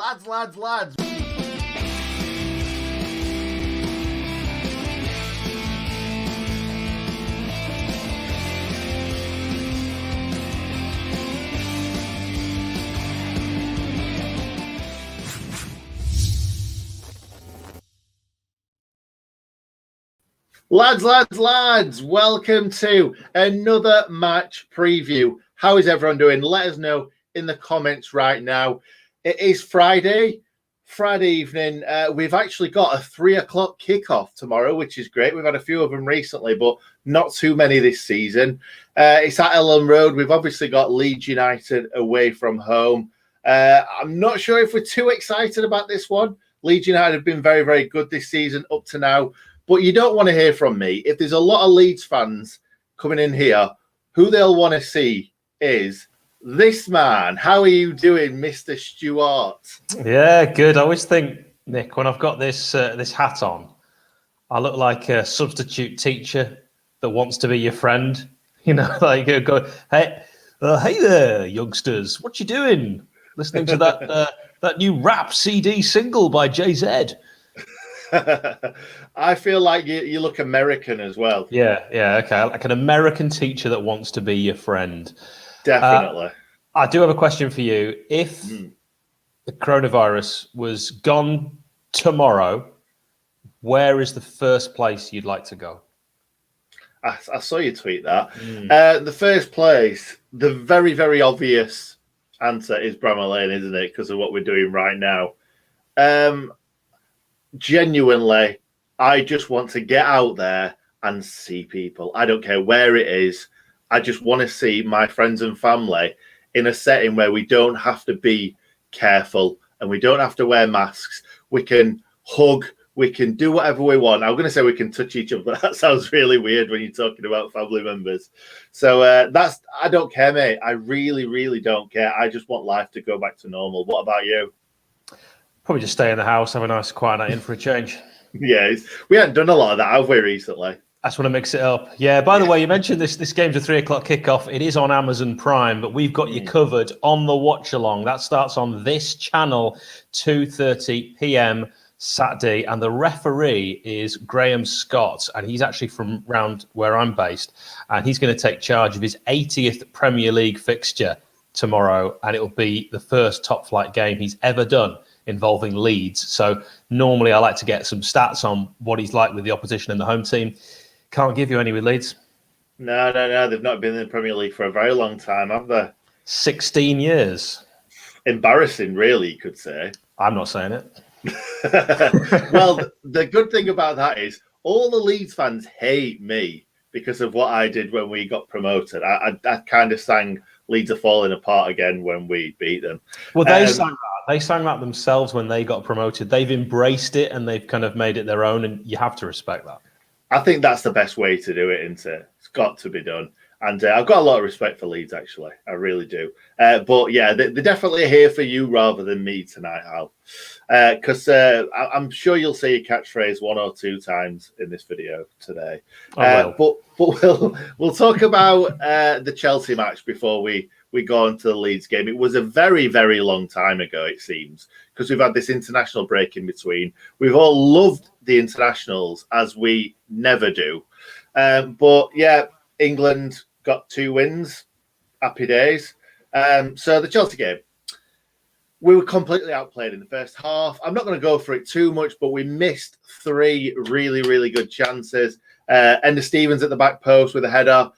Lads. Lads, welcome to another match preview. How is everyone doing? Let us know in the comments right now. It is Friday evening. We've actually got a 3 o'clock kickoff tomorrow, which is great. We've had a few of them recently, but not too many this season. It's at Elland Road. We've obviously got Leeds United away from home. I'm not sure if we're too excited about this one. Leeds United have been very, very good this season up to now. But you don't want to hear from me. If there's a lot of Leeds fans coming in here, who they'll want to see is this man. How are you doing, Mr. Stewart? Yeah, good. I always think, Nick, when I've got this this hat on, I look like a substitute teacher that wants to be your friend. You know, like go, hey there, youngsters, what you doing? Listening to that new rap CD single by Jay-Z. I feel like you look American as well. Yeah, okay. Like an American teacher that wants to be your friend. Definitely. I do have a question for you. If the coronavirus was gone tomorrow, where is the first place you'd like to go? I saw you tweet that. The first place, the very, very obvious answer is Bramall Lane, isn't it? Because of what we're doing right now. Genuinely, I just want to get out there and see people. I don't care where it is. I just want to see my friends and family in a setting where we don't have to be careful and we don't have to wear masks. We can hug. We can do whatever we want. I'm going to say we can touch each other, but that sounds really weird when you're talking about family members. So I don't care, mate. I really, really don't care. I just want life to go back to normal. What about you? Probably just stay in the house, have a nice quiet night in for a change. Yeah, we haven't done a lot of that, have we, recently? I just want to mix it up. Yeah, by the way, you mentioned this game's a 3 o'clock kickoff. It is on Amazon Prime, but we've got you covered on the watch along. That starts on this channel, 2:30 p.m. Saturday, and the referee is Graham Scott, and he's actually from round where I'm based, and he's going to take charge of his 80th Premier League fixture tomorrow, and it'll be the first top flight game he's ever done involving Leeds. So normally I like to get some stats on what he's like with the opposition and the home team. Can't give you any with Leeds. No. They've not been in the Premier League for a very long time, have they? 16 years. Embarrassing, really, you could say. I'm not saying it. Well, the good thing about that is all the Leeds fans hate me because of what I did when we got promoted. I kind of sang Leeds are falling apart again when we beat them. Well, they sang that. They sang that themselves when they got promoted. They've embraced it and they've kind of made it their own, and you have to respect that. I think that's the best way to do it, isn't it? It's got to be done. And I've got a lot of respect for Leeds, actually. I really do. But yeah, they're definitely here for you rather than me tonight, Hal. Because I'm sure you'll see a catchphrase 1 or 2 times in this video today. But we'll talk about the Chelsea match before we go on to the Leeds game. It was a very, very long time ago, it seems, because we've had this international break in between. We've all loved the internationals, as we never do. But yeah, England got 2 wins. Happy days. So the Chelsea game, we were completely outplayed in the first half. I'm not going to go for it too much, but we missed 3 really, really good chances. Enda Stevens at the back post with a header.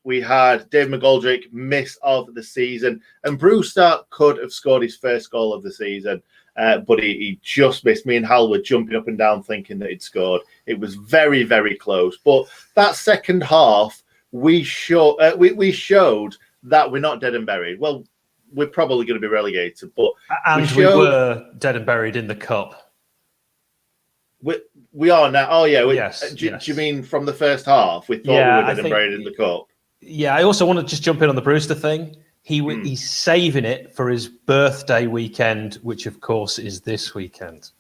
We had Dave McGoldrick miss of the season, and Brewster could have scored his first goal of the season, but he just missed. Me and Hal were jumping up and down thinking that he'd scored. It was very, very close. But that second half, we showed that we're not dead and buried. Well, we're probably going to be relegated, but we were dead and buried in the cup. We are now. Oh yeah. Yes. Do you mean from the first half? We thought we were dead and buried in the cup. Yeah, I also want to just jump in on the Brewster thing. He's saving it for his birthday weekend, which of course is this weekend.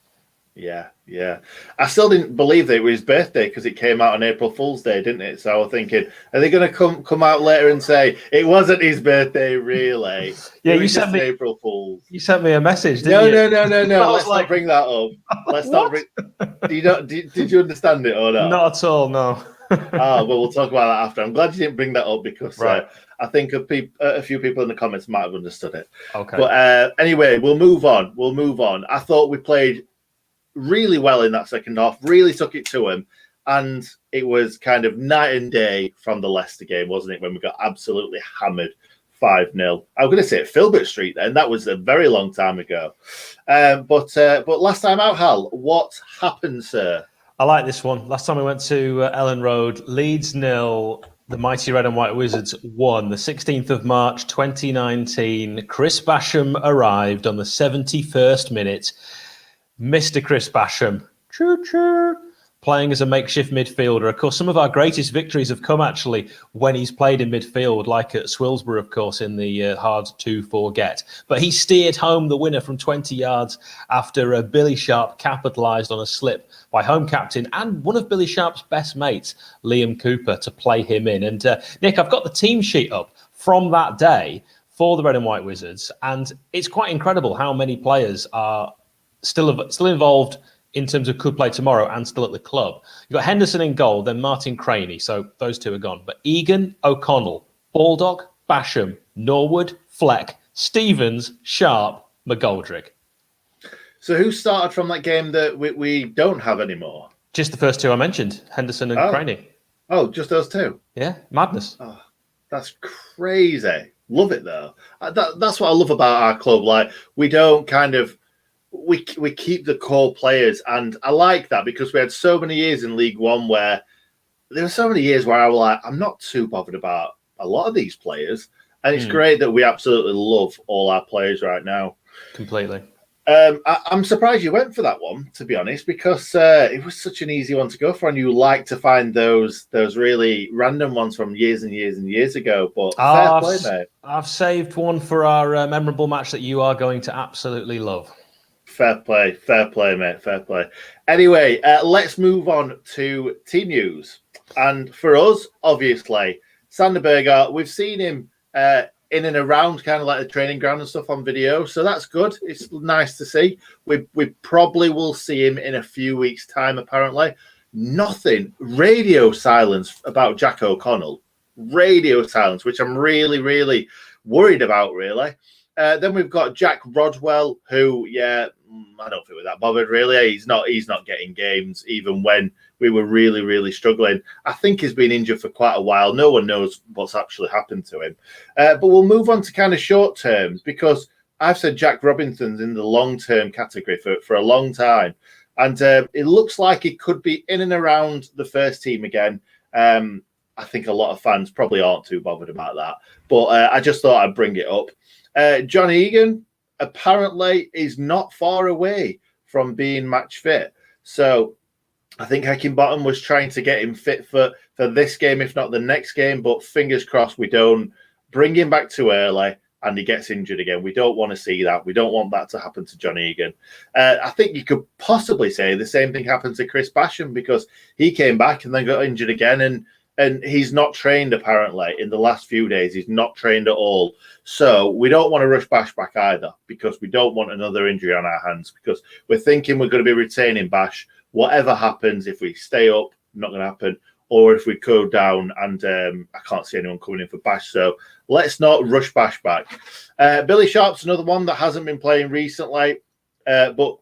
Yeah, yeah. I still didn't believe that it was his birthday because it came out on April Fool's Day, didn't it? So I was thinking, are they going to come out later and say it wasn't his birthday, really? Yeah, It you was just sent an me. April Fool's. You sent me a message, didn't No, you? no, no, no, no. I was Let's not like, bring that up. Let's not what? bring. Did you understand it or not? Not at all. No. Well, we'll talk about that after. I'm glad you didn't bring that up because Right. I think a few people in the comments might have understood it. Okay. But anyway, we'll move on. I thought we played really well in that second half, really took it to him. And it was kind of night and day from the Leicester game, wasn't it, when we got absolutely hammered 5-0. I'm going to say at Filbert Street then. That was a very long time ago. But last time out, Hal, what happened, sir? I like this one. Last time we went to Ellen Road, Leeds 0, the mighty Red and White Wizards 1. The 16th of March, 2019. Chris Basham arrived on the 71st minute. Mr. Chris Basham, choo-choo, playing as a makeshift midfielder. Of course, some of our greatest victories have come actually when he's played in midfield, like at Swilsborough, of course, in the hard to forget. But he steered home the winner from 20 yards after Billy Sharp capitalised on a slip by home captain and one of Billy Sharp's best mates, Liam Cooper, to play him in. And Nick, I've got the team sheet up from that day for the Red and White Wizards, and it's quite incredible how many players are still involved in terms of could play tomorrow and still at the club. You've got Henderson in goal, then Martin Craney, so those two are gone. But Egan, O'Connell, Baldock, Basham, Norwood, Fleck, Stevens, Sharp, McGoldrick. So who started from that game that we don't have anymore? Just the first two I mentioned, Henderson and Craney. Oh, just those two? Yeah, madness. Oh, that's crazy. Love it, though. That's what I love about our club. Like, we don't kind of... We keep the core players, and I like that because we had so many years in League One where there were so many years where I was like, I'm not too bothered about a lot of these players, and it's great that we absolutely love all our players right now. Completely. I'm surprised you went for that one, to be honest, because it was such an easy one to go for, and you like to find those really random ones from years and years and years ago. But fair play, mate. I've saved one for our memorable match that you are going to absolutely love. Fair play, mate, fair play. Anyway, let's move on to team news. And for us, obviously, Sander Berger, we've seen him in and around kind of like the training ground and stuff on video. So that's good. It's nice to see. We probably will see him in a few weeks' time, apparently. Nothing. Radio silence about Jack O'Connell. Radio silence, which I'm really, really worried about, really. Then we've got Jack Rodwell, who, I don't think we're that bothered, really. He's not getting games, even when we were really, really struggling. I think he's been injured for quite a while. No one knows what's actually happened to him. But we'll move on to kind of short terms, because I've said Jack Robinson's in the long-term category for a long time. And it looks like he could be in and around the first team again. I think a lot of fans probably aren't too bothered about that. But I just thought I'd bring it up. John Egan apparently is not far away from being match fit. So I think Heckingbottom was trying to get him fit for this game, if not the next game. But fingers crossed we don't bring him back too early and he gets injured again. We don't want to see that. We don't want that to happen to John Egan. I think you could possibly say the same thing happened to Chris Basham, because he came back and then got injured again. And he's not trained, apparently, in the last few days. He's not trained at all. So we don't want to rush Bash back either, because we don't want another injury on our hands, because we're thinking we're going to be retaining Bash. Whatever happens, if we stay up, not going to happen. Or if we go down, and I can't see anyone coming in for Bash. So let's not rush Bash back. Billy Sharp's another one that hasn't been playing recently, but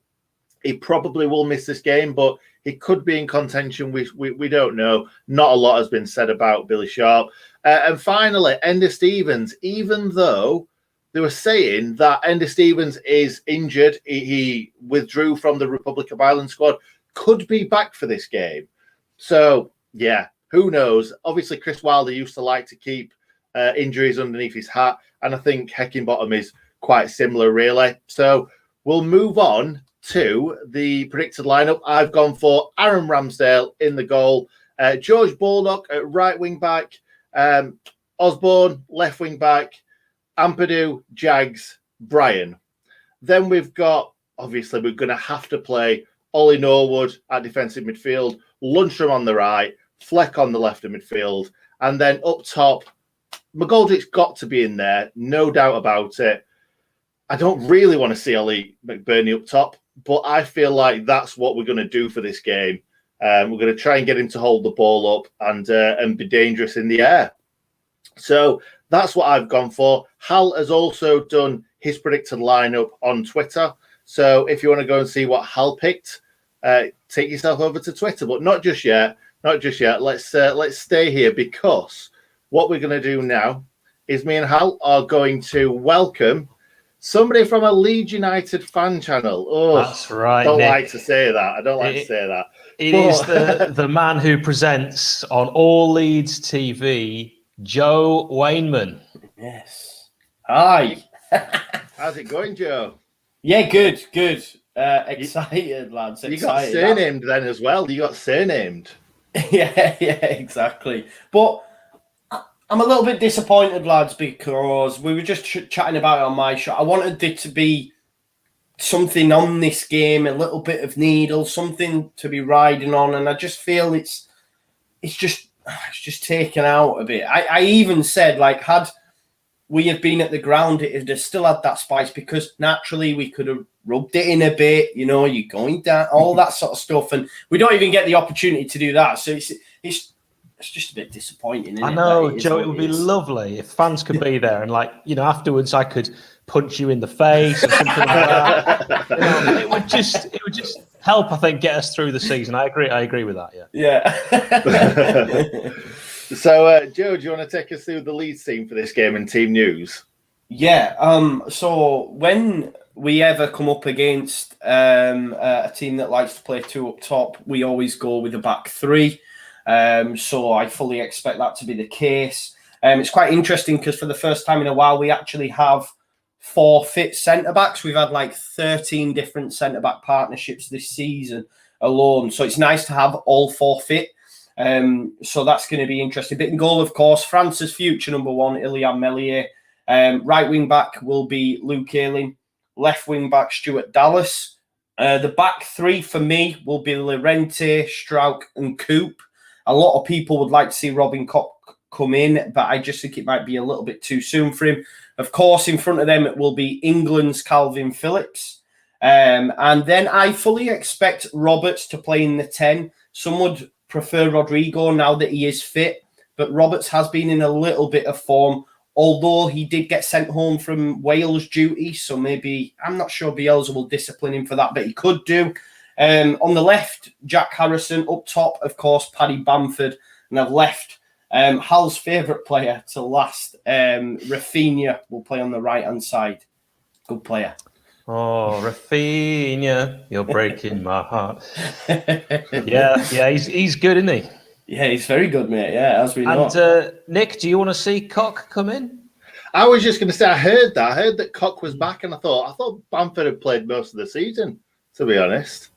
he probably will miss this game, but he could be in contention. We don't know. Not a lot has been said about Billy Sharp. And finally, Ender Stevens, even though they were saying that Ender Stevens is injured, he withdrew from the Republic of Ireland squad, could be back for this game. So, yeah, who knows? Obviously, Chris Wilder used to like to keep injuries underneath his hat, and I think Heckingbottom is quite similar, really. So we'll move on to the predicted lineup. I've gone for Aaron Ramsdale in the goal, George Baldock at right wing back, Osborne left wing back, Ampadu, Jags, Brian. Then we've got, obviously, we're going to have to play Ollie Norwood at defensive midfield, Lundstram on the right, Fleck on the left of midfield, and then up top, McGoldrick's got to be in there, no doubt about it. I don't really want to see Ollie McBurney up top, but I feel like that's what we're going to do for this game. We're going to try and get him to hold the ball up and be dangerous in the air. So that's what I've gone for. Hal has also done his predicted lineup on Twitter. So if you want to go and see what Hal picked, take yourself over to Twitter. But not just yet. Not just yet. Let's stay here, because what we're going to do now is me and Hal are going to welcome somebody from a Leeds United fan channel. Oh, that's right. I don't Nick. like to say that. I don't like to say that. It is the man who presents on all Leeds TV, Joe Wainman. Yes. Hi. How's it going, Joe? Yeah, good. Excited, lads. Excited. You got surnamed then as well. You got surnamed. yeah, exactly. But I'm a little bit disappointed, lads, because we were just chatting about it on my show. I wanted it to be something on this game, a little bit of needle, something to be riding on, and I just feel it's just taken out a bit. I even said, like, had we have been at the ground, it would have still had that spice, because naturally we could have rubbed it in a bit, you know, you're going down, all that sort of stuff, and we don't even get the opportunity to do that. So it's just a bit disappointing, isn't I know, Joe, it would be lovely if fans could be there, and, like, you know, afterwards I could punch you in the face or something like that. You know, it would just help, I think, get us through the season. I agree with that. Yeah. So, Joe, do you want to take us through the Leeds team for this game and team news? Yeah. So when we ever come up against a team that likes to play two up top, we always go with a back three. So I fully expect that to be the case. It's quite interesting because for the first time in a while, we actually have 4 fit centre-backs. We've had like 13 different centre-back partnerships this season alone. So it's nice to have all 4 fit. So that's going to be interesting. But in goal, of course, France's future number 1, Ilian Meslier. Right wing back will be Luke Ayling. Left wing back, Stuart Dallas. The back 3 for me will be Llorente, Strauch and Coop. A lot of people would like to see Robin Koch come in, but I just think it might be a little bit too soon for him. Of course, in front of them, it will be England's Calvin Phillips. And then I fully expect Roberts to play in the 10. Some would prefer Rodrigo now that he is fit, but Roberts has been in a little bit of form, although he did get sent home from Wales duty. So maybe, I'm not sure Bielsa will discipline him for that, but he could do. On the left, Jack Harrison. Up top, of course, Paddy Bamford. And I've left Hal's favourite player to last. Rafinha will play on the right-hand side. Good player. Oh, Rafinha, you're breaking my heart. Yeah, he's good, isn't he? Yeah, he's very good, mate. Yeah, as we know. And Nick, do you want to see Koch come in? I was just going to say, I heard that Koch was back, and I thought Bamford had played most of the season, to be honest.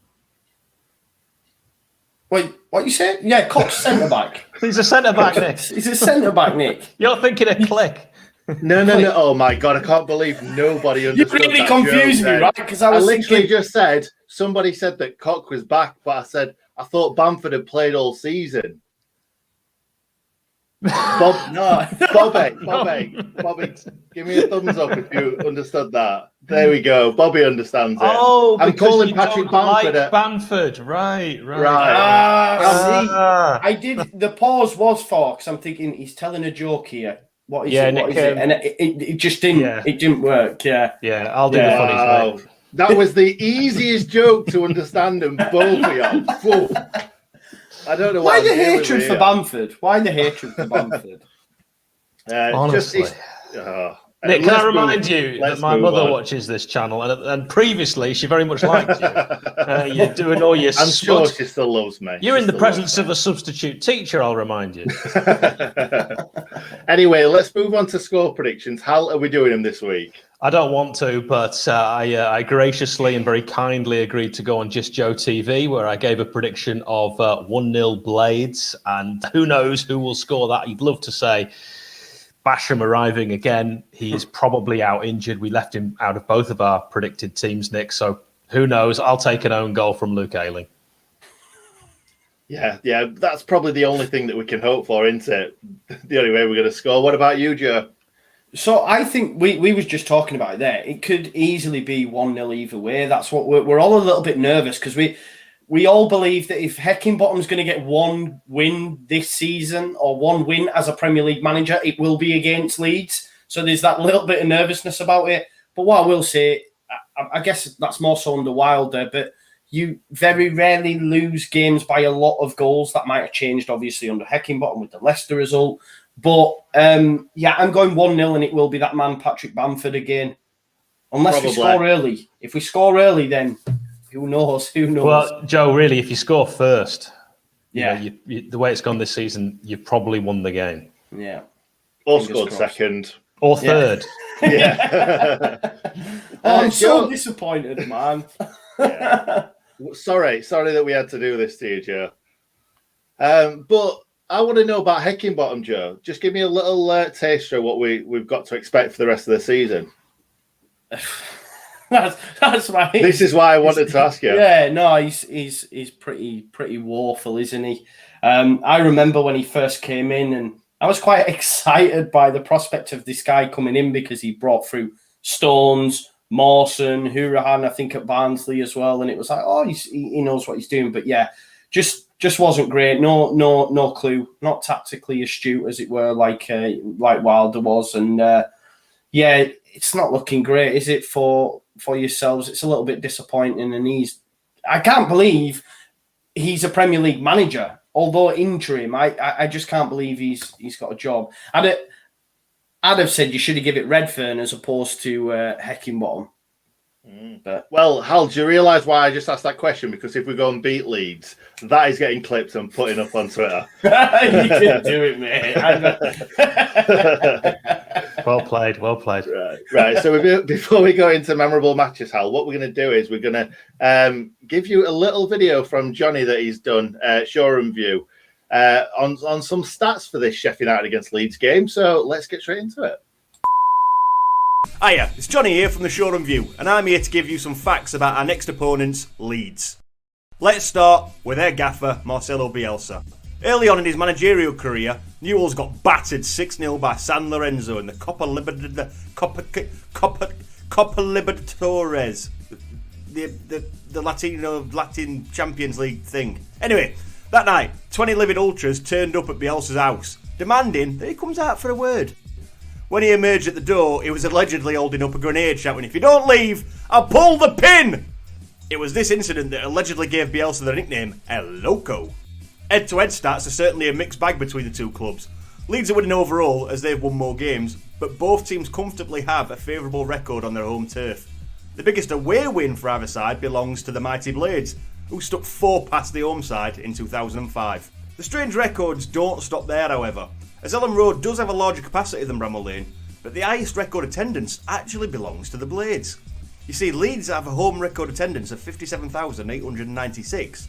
Wait, what you said? Yeah, Koch's centre-back. He's a centre-back, Nick. He's a centre-back, Nick. You're thinking of Click. No. Oh, my God. I can't believe nobody understood You really confused me, right? Because I literally just said, somebody said that Koch was back, but I said, I thought Bamford had played all season. Bobby, give me a thumbs up if you understood that. There we go. Bobby understands it. Oh, I'm calling Patrick Bamford. Like Bamford, right. I did. The pause was for because I'm thinking he's telling a joke here. What is it? Nick, what is it? And it just didn't. Yeah. It didn't work. Yeah. I'll do the funnies, mate. That was the easiest joke to understand and both of you. I don't know why the hatred for Bamford. Why the hatred for Bamford? Honestly. Nick, can I remind you that my mother watches this channel, and previously she very much liked you. You're doing all your. I'm sure she still loves me. You're in the presence of a substitute teacher, I'll remind you. Anyway, let's move on to score predictions. How are we doing them this week? I don't want to, but I graciously and very kindly agreed to go on Just Joe TV, where I gave a prediction of 1-0 Blades, and who knows who will score that. You'd love to say Basham arriving again. He is probably out injured. We left him out of both of our predicted teams, Nick, so Who knows? I'll take an own goal from Luke Ayling. Yeah, that's probably the only thing that we can hope for, isn't it? The only way we're going to score. What about you, Joe? So I think we was just talking about it there. It could easily be 1-0 either way. That's what we're all a little bit nervous because we all believe that if Heckingbottom's going to get one win this season or one win as a Premier League manager, it will be against Leeds. So there's that little bit of nervousness about it. But what I will say, I guess that's more so under Wilder, but you very rarely lose games by a lot of goals. That might have changed, obviously, under Heckingbottom with the Leicester result. But, I'm going 1-0, and it will be that man, Patrick Bamford, again. Unless we score early. If we score early, then who knows? Well, Joe, really, if you score first, the way it's gone this season, you've probably won the game. Yeah. Or scored second. Or third. Yeah. I'm so disappointed, man. Yeah. Sorry that we had to do this to you, Joe. But I want to know about Heckingbottom, Joe. Just give me a little taster of what we've got to expect for the rest of the season. That's right. This is why I wanted to ask you. Yeah, no, he's pretty woeful, isn't he? I remember when he first came in, and I was quite excited by the prospect of this guy coming in because he brought through Stones, Mawson, Hourihane, I think at Barnsley as well, and it was like, oh, he knows what he's doing. But yeah, just wasn't great. No clue. Not tactically astute, as it were, like Wilder was. And it's not looking great, is it, for yourselves? It's a little bit disappointing. And I can't believe he's a Premier League manager, although interim. I just can't believe he's got a job. I'd have said you should have given it Redfern as opposed to Heckingbottom. But well, Hal, do you realise why I just asked that question? Because if we go and beat Leeds, that is getting clipped and putting up on Twitter. You can do it, mate. Well played. Right. So before we go into memorable matches, Hal, what we're going to do is we're going to give you a little video from Johnny that he's done, Showroom View, on some stats for this Sheffield United against Leeds game. So let's get straight into it. Hiya, it's Johnny here from the Showroom View, and I'm here to give you some facts about our next opponents, Leeds. Let's start with their gaffer, Marcelo Bielsa. Early on in his managerial career, Newell's got battered 6-0 by San Lorenzo in the Copa Libertadores, the Latin Champions League thing. Anyway, that night, 20 livid ultras turned up at Bielsa's house, demanding that he comes out for a word. When he emerged at the door, he was allegedly holding up a grenade, shouting, "If you don't leave, I'll pull the pin!" It was this incident that allegedly gave Bielsa the nickname El Loco. Head-to-head stats are certainly a mixed bag between the two clubs. Leeds are winning overall as they've won more games, but both teams comfortably have a favourable record on their home turf. The biggest away win for either side belongs to the mighty Blades, who stuck 4 past the home side in 2005. The strange records don't stop there, however, as Ellen Road does have a larger capacity than Bramall Lane, but the highest record attendance actually belongs to the Blades. You see, Leeds have a home record attendance of 57,896.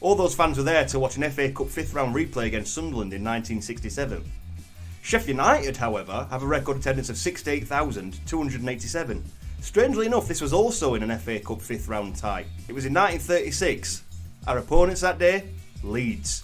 All those fans were there to watch an FA Cup 5th round replay against Sunderland in 1967. Sheffield United, however, have a record attendance of 68,287. Strangely enough, this was also in an FA Cup 5th round tie. It was in 1936. Our opponents that day? Leeds.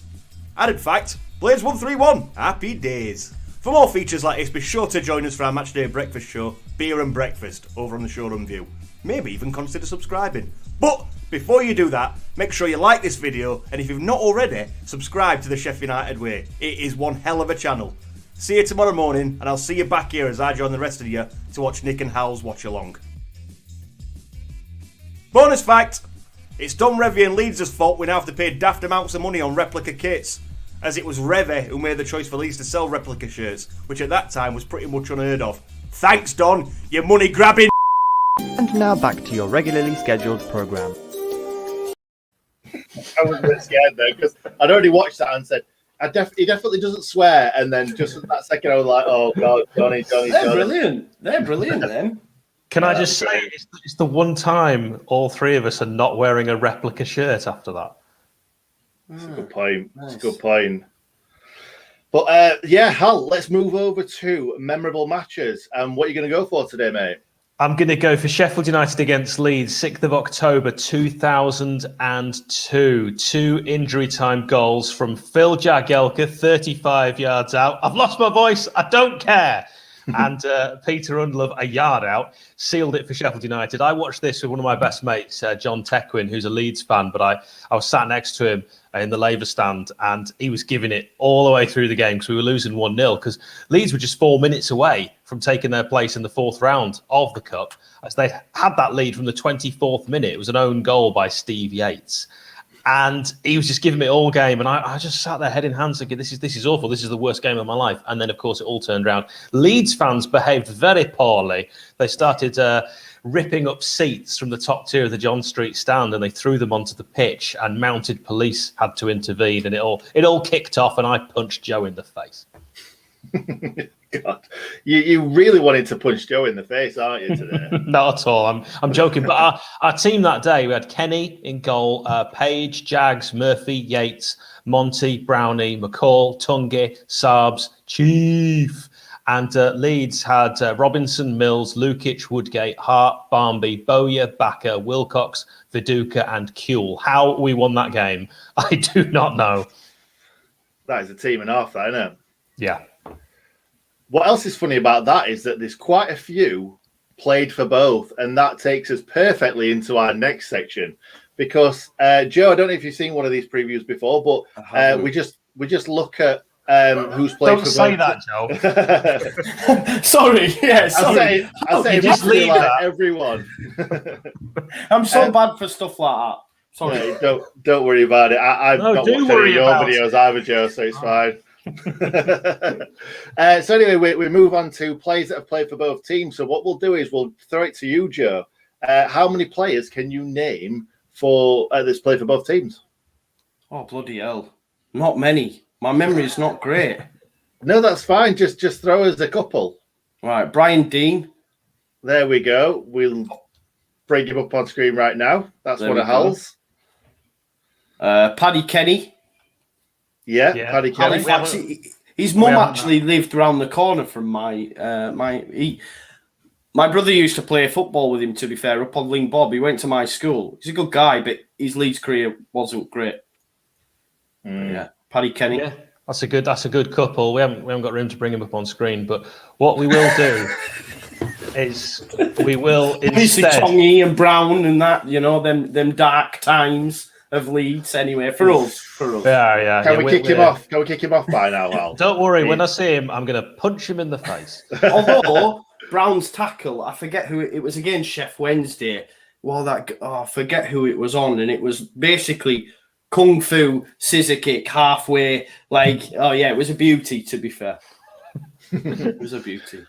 Added fact, Blades won 3-1. Happy days. For more features like this, be sure to join us for our matchday breakfast show, Beer and Breakfast, over on the Showroom View. Maybe even consider subscribing. But before you do that, make sure you like this video, and if you've not already, subscribe to the Sheffield United Way. It is one hell of a channel. See you tomorrow morning, and I'll see you back here as I join the rest of you to watch Nick and Hal's watch along. Bonus fact, it's Don Revie and Leeds' fault we now have to pay daft amounts of money on replica kits, as it was Revie who made the choice for Leeds to sell replica shirts, which at that time was pretty much unheard of. Thanks, Don, you money grabbing. And now back to your regularly scheduled programme. I was a bit scared though, because I'd already watched that and said, he definitely doesn't swear, and then just that second I was like, oh God, Johnny. They're brilliant, then. Can I just say, it's the one time all three of us are not wearing a replica shirt after that. That's a good point. Nice. That's a good point. But Hal, let's move over to memorable matches. What are you going to go for today, mate? I'm going to go for Sheffield United against Leeds, 6th of October 2002. 2 injury time goals from Phil Jagielka, 35 yards out. I've lost my voice. I don't care. And Peter Undlove, a yard out, sealed it for Sheffield United. I watched this with one of my best mates, John Tequin, who's a Leeds fan, but I was sat next to him in the Labour stand, and he was giving it all the way through the game because we were losing 1-0 because Leeds were just 4 minutes away from taking their place in the 4th round of the Cup, as they had that lead from the 24th minute. It was an own goal by Steve Yates. And he was just giving me all game, and I just sat there head in hands thinking, this is awful. This is the worst game of my life. And then, of course, it all turned around. Leeds fans behaved very poorly. They started ripping up seats from the top tier of the John Street stand, and they threw them onto the pitch, and mounted police had to intervene, and it all kicked off, and I punched Joe in the face. God, you really wanted to punch Joe in the face, aren't you, today? Not at all. I'm joking. But our team that day, we had Kenny in goal, Page, Jags, Murphy, Yates, Monty, Brownie, McCall, Tungi, Saabs, Chief. And Leeds had Robinson, Mills, Lukic, Woodgate, Hart, Barmby, Bowyer, Backer, Wilcox, Viduka, and Kuehl. How we won that game, I do not know. That is a team and a half, isn't it? Yeah. What else is funny about that is that there's quite a few played for both, and that takes us perfectly into our next section. Because Joe, I don't know if you've seen one of these previews before, but we just look at who's played don't for say both. that, Joe. Sorry, yeah, sorry. I say just leave like that. everyone. I'm so bad for stuff like that. Sorry. No, don't worry about it. I've not watched any of your videos either, Joe, so it's fine. So anyway, we move on to players that have played for both teams. So what we'll do is we'll throw it to you, Joe. How many players can you name for that's played for both teams? Oh, bloody hell. Not many. My memory is not great. No, that's fine. Just throw us a couple. Right, Brian Dean. There we go. We'll bring him up on screen right now. That's There one we of Hal's. Paddy Kenny. Yeah, Yeah. Paddy Kelly. Halifax. His mum actually lived round the corner from my brother used to play football with him, to be fair, up on Ling Bob. He went to my school. He's a good guy, but his Leeds career wasn't great. Yeah, Paddy Kenny. Yeah, that's a good couple. We haven't got room to bring him up on screen, but what we will do is we will Obviously instead. Tongy and Brown and that, them dark times of Leeds. Anyway, for us. Yeah. Can we kick him off? Can we kick him off by now, Hal? Don't worry. When I see him, I'm going to punch him in the face. Although Brown's tackle, I forget who it was against Chef Wednesday. Well, I forget who it was on, and it was basically kung fu scissor kick halfway. It was a beauty. To be fair, it was a beauty.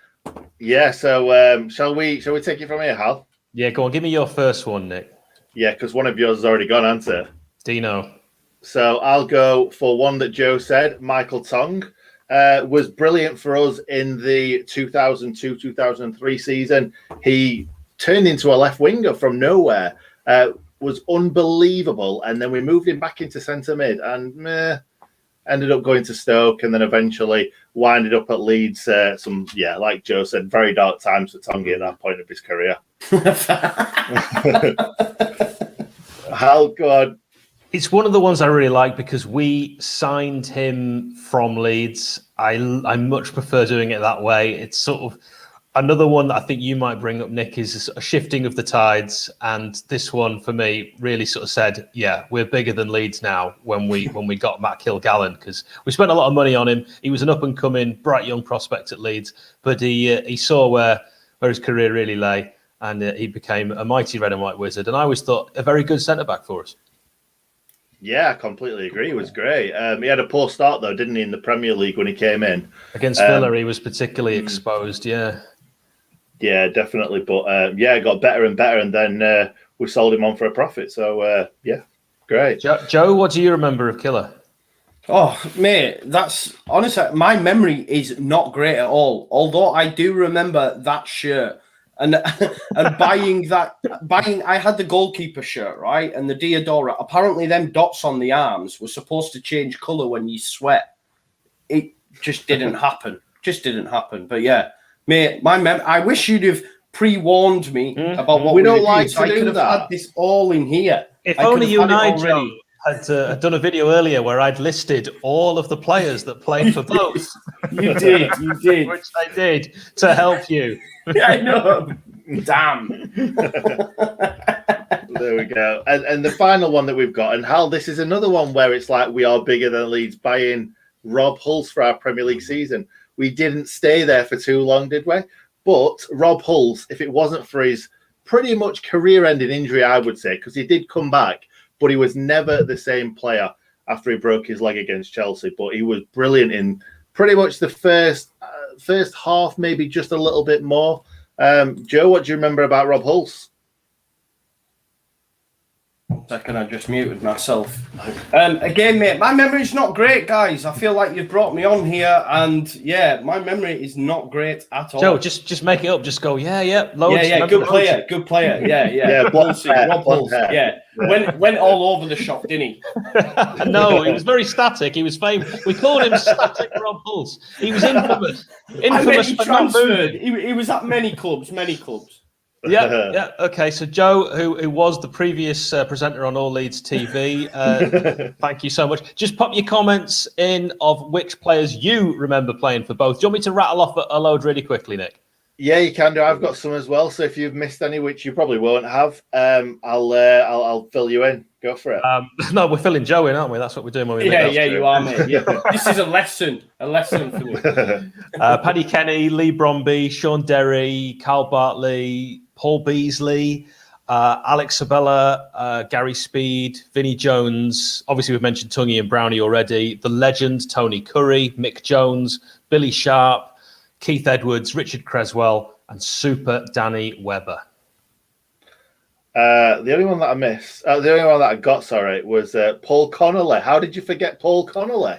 Yeah. So shall we take it from here, Hal? Yeah, go on. Give me your first one, Nick. Yeah, because one of yours has already gone, hasn't it? Dino. So I'll go for one that Joe said. Michael Tong was brilliant for us in the 2002-2003 season. He turned into a left winger from nowhere. Was unbelievable. And then we moved him back into centre mid and ended up going to Stoke and then eventually winded up at Leeds. Like Joe said, very dark times for Tongi at that point of his career. Hal, go on. It's one of the ones I really like because we signed him from Leeds. I much prefer doing it that way. It's sort of another one that I think you might bring up, Nick, is a shifting of the tides. And this one for me really sort of said, yeah, we're bigger than Leeds now when we got Matt Kilgallen, because we spent a lot of money on him. He was an up and coming, bright young prospect at Leeds, but he saw where his career really lay. And he became a mighty red and white wizard. And I always thought a very good centre-back for us. Yeah, I completely agree. It was great. He had a poor start, though, didn't he, in the Premier League when he came in? Against Villa, he was particularly exposed, yeah. Yeah, definitely. But, it got better and better, and then we sold him on for a profit. So, great. Joe, what do you remember of Killer? Oh, mate, that's... Honestly, my memory is not great at all. Although I do remember that shirt. And buying, I had the goalkeeper shirt, right? And the Diodora. Apparently, them dots on the arms were supposed to change colour when you sweat. It just didn't happen. But yeah, mate, I wish you'd have pre-warned me about what We we don't were like doing, so to I do could have that. had this all in here. If I could only have you had and it I, already. Joe, had done a video earlier where I'd listed all of the players that played for both. You did. Which I did to help you. Yeah, I know. Damn. There we go. And the final one that we've got, and Hal, this is another one where it's like we are bigger than Leeds buying Rob Hulse for our Premier League season. We didn't stay there for too long, did we? But Rob Hulse, if it wasn't for his pretty much career-ending injury, I would say, because he did come back, but he was never the same player after he broke his leg against Chelsea. But he was brilliant in pretty much the first half, maybe just a little bit more. Joe, what do you remember about Rob Hulse? Second, I just muted myself. Again, mate, my memory's not great, guys. I feel like you've brought me on here, and yeah, my memory is not great at all. Joe, just make it up. Just go, loads. Yeah, good player. Yeah, Rob Hulse. Yeah, went all over the shop, didn't he? No, he was very static. He was famous. We called him Static Rob Hulse. He was infamous. I mean, Infamous he for not transferred. moving. He was at many clubs. Yeah. Okay, so Joe, who was the previous presenter on All Leeds TV, thank you so much. Just pop your comments in of which players you remember playing for both. Do you want me to rattle off a load really quickly, Nick? Yeah, you can do. I've got some as well. So if you've missed any, which you probably won't have, I'll fill you in. Go for it. No, we're filling Joe in, aren't we? That's what we're doing when we Yeah, you are, mate. Yeah. This is a lesson for me. Paddy Kenny, Lee Bromby, Sean Derry, Carl Bartley, Paul Beasley, Alex Sabella, Gary Speed, Vinnie Jones. Obviously, we've mentioned Tungy and Brownie already. The legend, Tony Curry, Mick Jones, Billy Sharp, Keith Edwards, Richard Creswell, and Super Danny Webber. The only one that I missed, the only one that I got, was Paul Connolly. How did you forget Paul Connolly?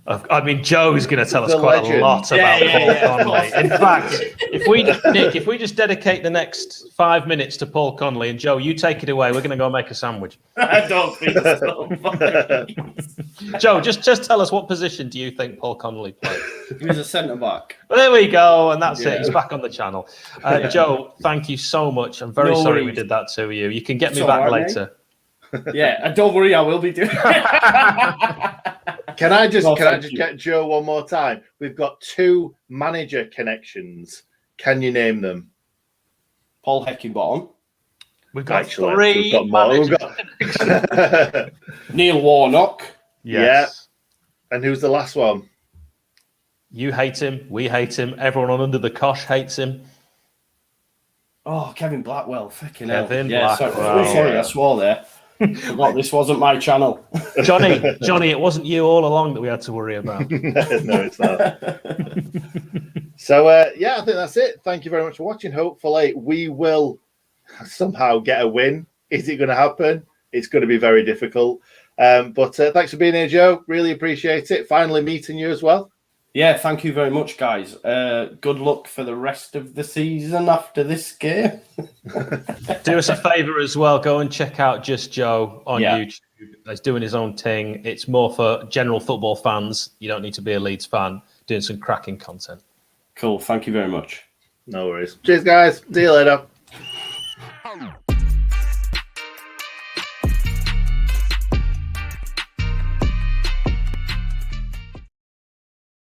I mean, Joe's going to tell us The quite legend. a lot about Paul Connolly. In fact, if we just dedicate the next 5 minutes to Paul Connolly, and Joe, you take it away. We're going to go make a sandwich. I don't think so. Joe, just tell us, what position do you think Paul Connolly played? He was a centre-back. Well, there we go, and that's it. He's back on the channel. Joe, thank you so much. I'm very sorry we did that to you. You can get me back later. Yeah, and don't worry, I will be doing Can I just get Joe one more time? We've got 2 manager connections. Can you name them? Paul Heckingbottom. We've got 3. We've got more. Neil Warnock. Yes. Yeah. And who's the last one? You hate him. We hate him. Everyone on Under the Cosh hates him. Oh, Kevin Blackwell. Fucking Kevin hell. Blackwell. Sorry, I swore there. Forgot this wasn't my channel. Johnny, it wasn't you all along that we had to worry about. No, it's not. So, I think that's it. Thank you very much for watching. Hopefully, we will somehow get a win. Is it going to happen? It's going to be very difficult. But thanks for being here, Joe. Really appreciate it. Finally meeting you as well. Yeah, thank you very much, guys. Good luck for the rest of the season after this game. Do us a favour as well. Go and check out Just Joe on YouTube. He's doing his own thing. It's more for general football fans. You don't need to be a Leeds fan. Doing some cracking content. Cool. Thank you very much. No worries. Cheers, guys. See you later.